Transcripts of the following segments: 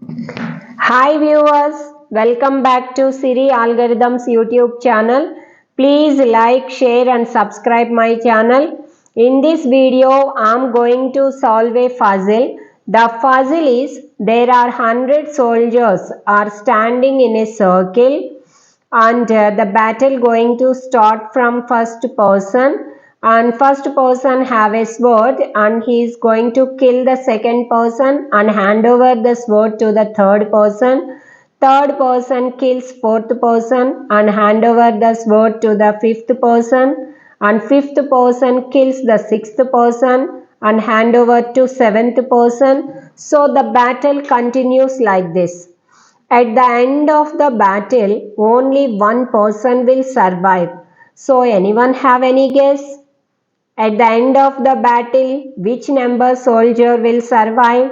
Hi viewers, welcome back to Sirialgorithms YouTube channel. Please like, share and subscribe my channel. In this video, I am going to solve a puzzle. The puzzle is there are 100 soldiers are standing in a circle and the battle going to start from first person, and first person have a sword and he is going to kill the second person and hand over the sword to the third person kills fourth person and hand over the sword to the fifth person, and fifth person kills the sixth person and hand over to seventh person. So the battle continues like this. At the end of the battle, only one person will survive. So, anyone have any guess? At the end of the battle, which number soldier will survive?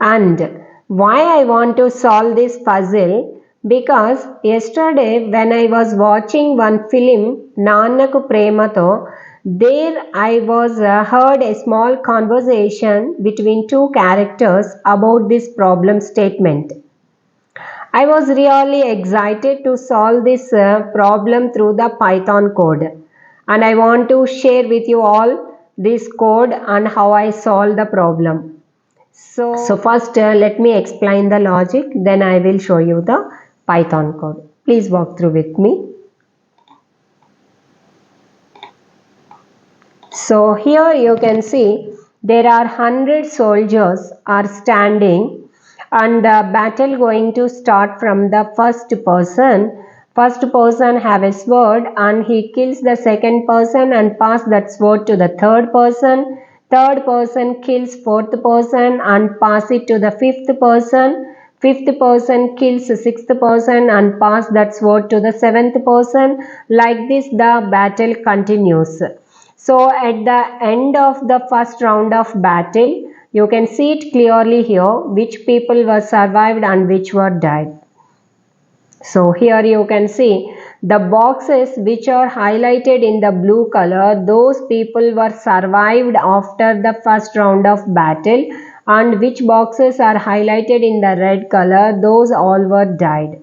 And why I want to solve this puzzle? Because yesterday when I was watching one film, Nanaku Premato, there I was heard a small conversation between two characters about this problem statement. I was really excited to solve this problem through the Python code, and I want to share with you all this code and how I solve the problem. So first let me explain the logic, then I will show you the Python code. Please walk through with me. So here you can see there are 100 soldiers are standing and the battle going to start from the first person. First person have a sword and he kills the second person and pass that sword to the third person. Third person kills fourth person and pass it to the fifth person. Fifth person kills the sixth person and pass that sword to the seventh person. Like this the battle continues. So at the end of the first round of battle, you can see it clearly here which people were survived and which were died. So here you can see the boxes which are highlighted in the blue color, those people were survived after the first round of battle, and which boxes are highlighted in the red color, those all were died.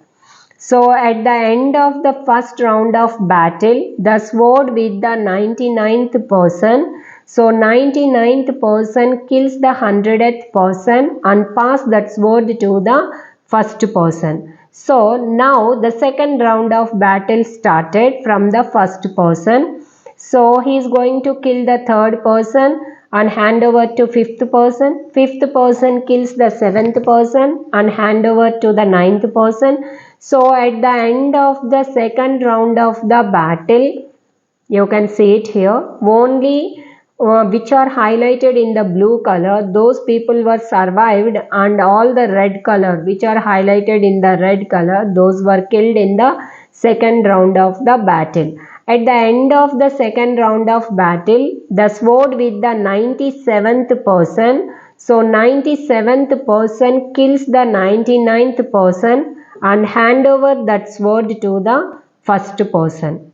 So at the end of the first round of battle, the sword with the 99th person. So 99th person kills the 100th person and pass that sword to the first person. So now the second round of battle started from the first person. So he is going to kill the third person and hand over to fifth person. Fifth person kills the seventh person and hand over to the ninth person. So at the end of the second round of the battle, you can see it here, only which are highlighted in the blue color, those people were survived, and all the red color which are highlighted in the red color, those were killed in the second round of the battle. At the end of the second round of battle, the sword with the 97th person, so 97th person kills the 99th person and hand over that sword to the first person.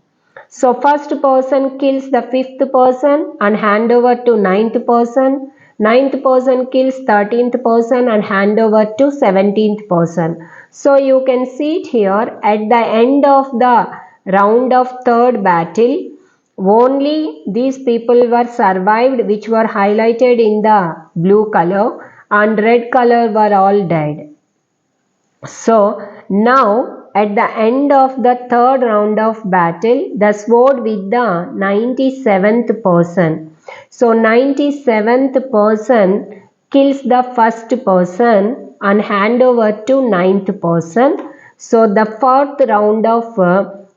So first person kills the fifth person and hand over to ninth person. Ninth person kills 13th person and hand over to 17th person. So you can see it here at the end of the round of third battle, only these people were survived which were highlighted in the blue color, and red color were all dead. So now at the end of the third round of battle, the sword with the 97th person. So 97th person kills the first person and hand over to ninth person. So the fourth round of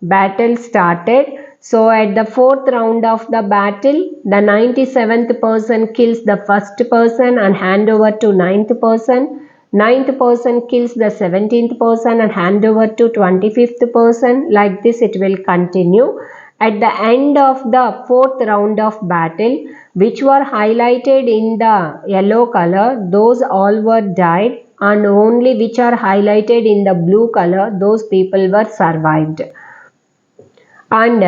battle started. So at the fourth round of the battle, the 97th person kills the first person and hand over to ninth person. Ninth person kills the 17th person and hand over to 25th person. Like this it will continue. At the end of the fourth round of battle, which were highlighted in the yellow color, those all were died, and only which are highlighted in the blue color, those people were survived. And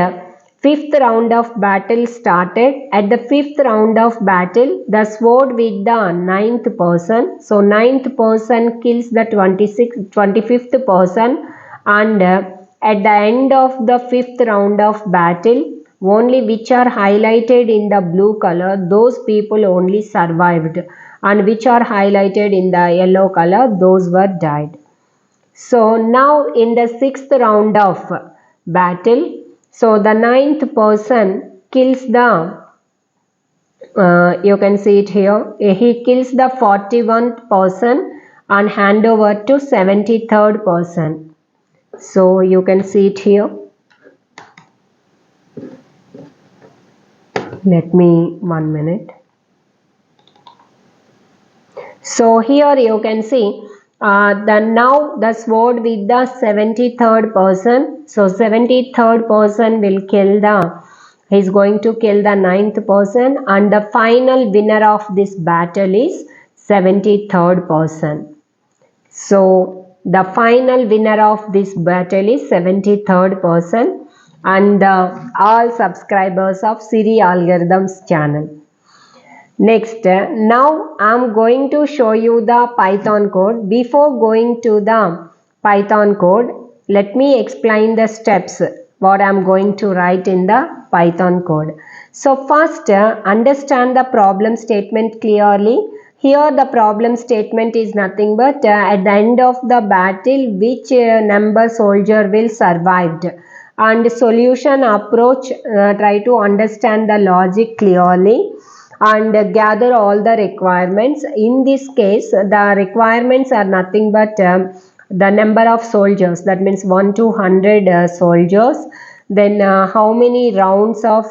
Fifth round of battle started. At the fifth round of battle, the sword with the ninth person. So ninth person kills the 25th person, and at the end of the fifth round of battle, only which are highlighted in the blue color, those people only survived, and which are highlighted in the yellow color, those were died. So now in the sixth round of battle, so the ninth person kills the, you can see it here, he kills the 41st person and hand over to 73rd person. So you can see it here. Let me 1 minute. So here you can see now the sword with the 73rd person. So 73rd person will kill the, he is going to kill the ninth person, and the final winner of this battle is 73rd person. So the final winner of this battle is 73rd person, and all subscribers of Sirialgorithms channel. Next, now I am going to show you the Python code. Before going to the Python code, let me explain the steps what I am going to write in the Python code. So first, understand the problem statement clearly. Here the problem statement is nothing but at the end of the battle which number soldier will survived, and solution approach, try to understand the logic clearly and gather all the requirements. In this case, the requirements are nothing but the number of soldiers, that means 1 to 100 soldiers, then how many rounds of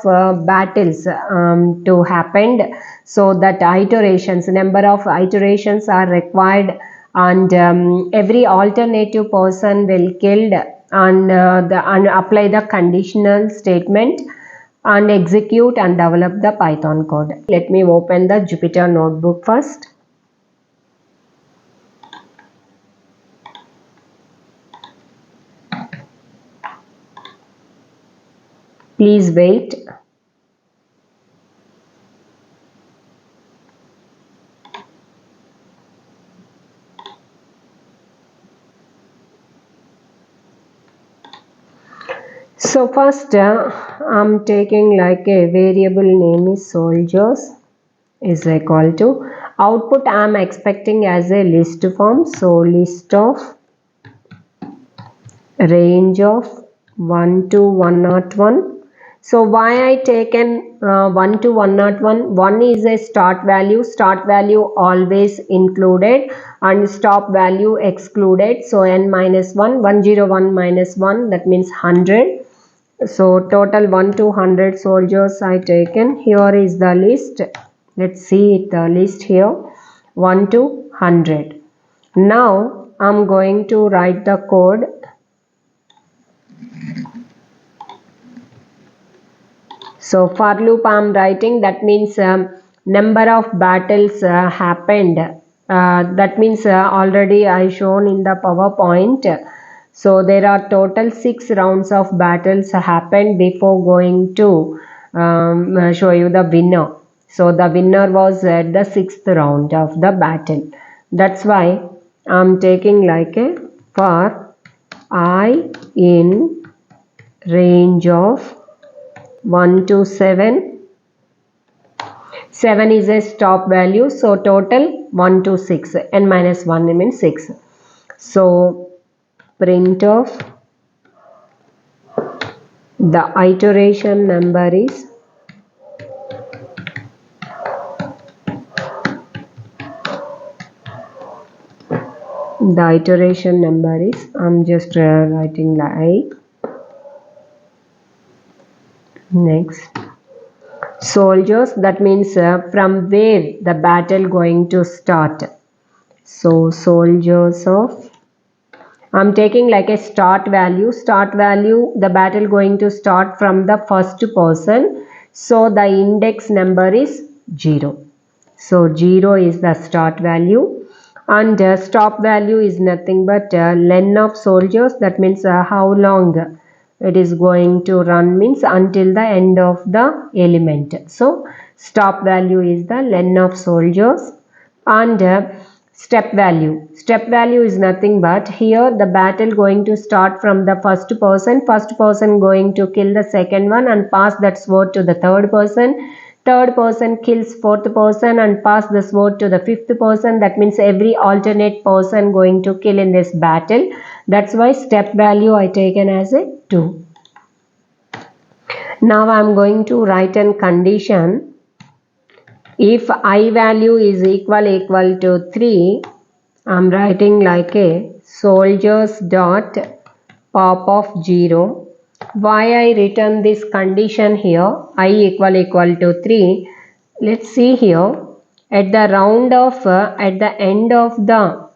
battles to happened, so that iterations, number of iterations are required, and every alternative person will killed, and apply the conditional statement and execute and develop the Python code. Let me open the Jupyter notebook first. Please wait. So first I'm taking like a variable name is soldiers is equal to output I am expecting as a list form. So list of range of 1 to 101. So why I taken 1 to 101? 1 is a start value always included and stop value excluded. So n minus 1, 101 minus 1, that means 100. So total 1 to 100 soldiers I taken. Here is the list. Let's see it, the list here, 1 to 100. Now I'm going to write the code. So for loop I am writing, that means number of battles happened. That means already I shown in the PowerPoint. So there are total 6 rounds of battles happened before going to show you the winner. So the winner was at the 6th round of the battle. That's why I'm taking like a for I in range of 1 to 7. 7 is a stop value. So total 1 to 6. N minus 1 means 6. So print of the iteration number is I'm just writing like next soldiers, that means from where the battle going to start. So soldiers of, I'm taking like a start value, the battle going to start from the first person. So the index number is 0. So 0 is the start value, and stop value is nothing but len of soldiers, that means how long it is going to run means until the end of the element. So stop value is the len of soldiers. And step value is nothing but here the battle going to start from the first person going to kill the second one and pass that sword to the third person kills fourth person and pass the sword to the fifth person. That means every alternate person going to kill in this battle. That's why step value I taken as a 2. Now I am going to write a condition. If I value is equal to 3, I am writing like a soldiers dot pop of 0. Why I written this condition here, I equal to 3. Let's see here. At the end of the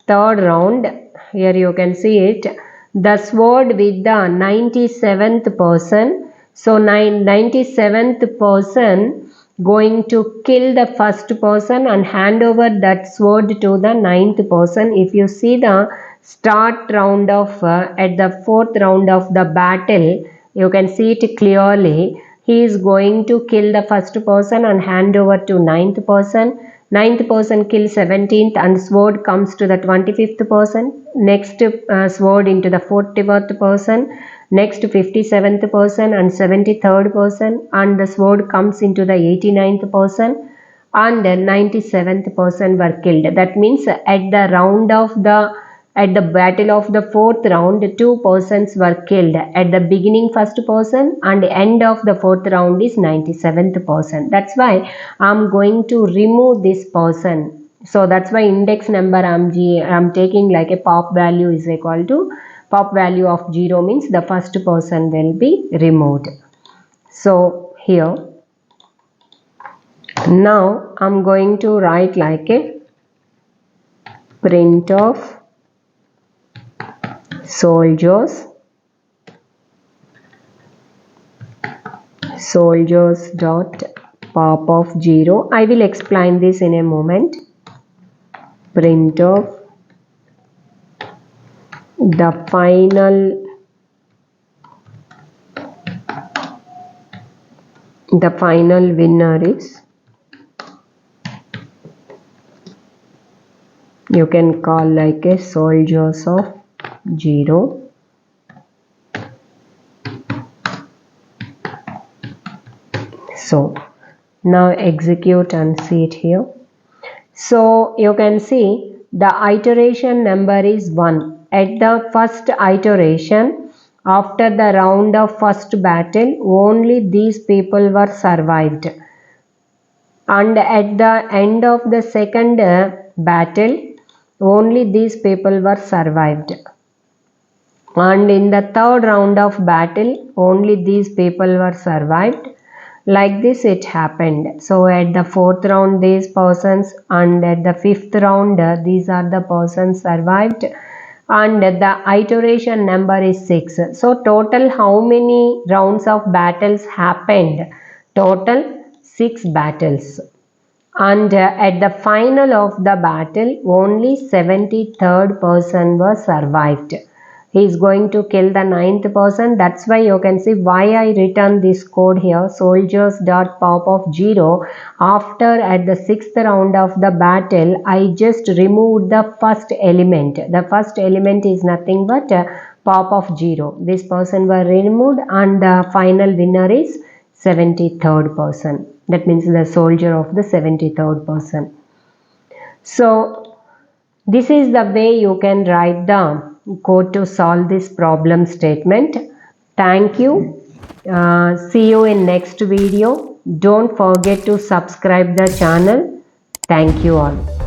third round, here you can see it, the sword with the 97th person. So 97th person going to kill the first person and hand over that sword to the 9th person. If you see the start round of at the 4th round of the battle, you can see it clearly. He is going to kill the first person and hand over to 9th person. 9th person kills 17th and sword comes to the 25th person. Next sword into the 44th person. Next 57th person and 73rd person, and the sword comes into the 89th person and 97th person were killed. That means at the battle of the 4th round, 2 persons were killed. At the beginning first person and end of the 4th round is 97th person. That's why I'm going to remove this person. So that's why index number I'm taking like a pop value is equal to pop value of 0 means the first person will be removed. So here now I'm going to write like a print of soldiers dot pop of 0. I will explain this in a moment. Print of the final winner is, you can call like a soldiers of 0. So now execute and see it here. So you can see the iteration number is 1. At the first iteration, after the round of first battle, only these people were survived. And at the end of the second battle, only these people were survived. And in the third round of battle, only these people were survived. Like this it happened. So at the 4th round these persons, and at the 5th round these are the persons survived, and the iteration number is 6. So total how many rounds of battles happened? Total 6 battles. And at the final of the battle only 73rd person was survived. He is going to kill the 9th person. That's why you can see why I written this code here, soldiers dot pop of 0. After at the 6th round of the battle, I just removed the first element. The first element is nothing but pop of 0. This person were removed and the final winner is 73rd person. That means the soldier of the 73rd person. So this is the way you can write the code to solve this problem statement. Thank you. See you in next video. Don't forget to subscribe the channel. Thank you all.